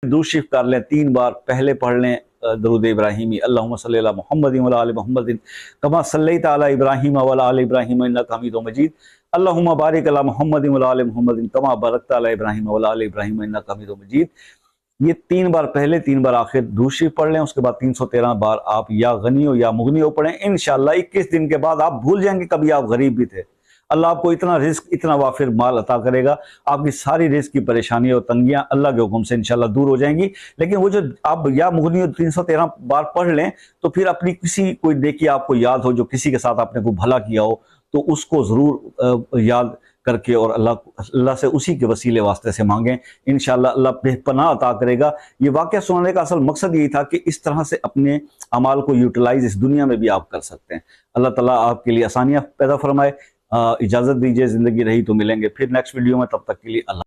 दुरूद शरीफ कर लें 3 बार, पहले पढ़ लें दरूद इब्राहिमी, अल्लाहुम्मा सल्ली अला मुहम्मदिन व अला आलि मुहम्मदिन कमा सल्लैता अला इब्राहीम व अला आलि इब्राहीम इन्नका हमीदुम मजीद, अल्लाहुम्मा बारिक अला मुहम्मदिन व अला आलि मुहम्मदिन कमा बारकता अला इब्राहीम व अला आलि इब्राहीम इन्नका हमीदुम मजीद। ये 3 बार पहले, 3 बार आखिर दुरूद शरीफ पढ़ लें। उसके बाद 313 बार आप या गनी हो या मुगनी हो पढ़ें। इंशाअल्लाह 21 दिन के बाद आप भूल जाएंगे कभी आप गरीब भी थे। अल्लाह आपको इतना रिस्क, इतना वाफिर माल अता करेगा, आपकी सारी रिस्क की परेशानी और तंगियां अल्लाह के हुक्म से इंशाल्लाह दूर हो जाएंगी। लेकिन वो जो आप या मुगनी 313 बार पढ़ लें तो फिर अपनी किसी कोई देखिए आपको याद हो जो किसी के साथ आपने कोई भला किया हो तो उसको जरूर याद करके और अल्लाह से उसी के वसीले वास्ते से मांगें। इंशाअल्लाह अल्लाह बेपनाह अता करेगा। ये वाक़या सुनाने का असल मकसद यही था कि इस तरह से अपने अमाल को यूटिलाइज इस दुनिया में भी आप कर सकते हैं। अल्लाह ताला आपके लिए आसानियाँ पैदा फरमाए। इजाज़त दीजिए, ज़िंदगी रही तो मिलेंगे फिर नेक्स्ट वीडियो में, तब तक के लिए अल्लाह।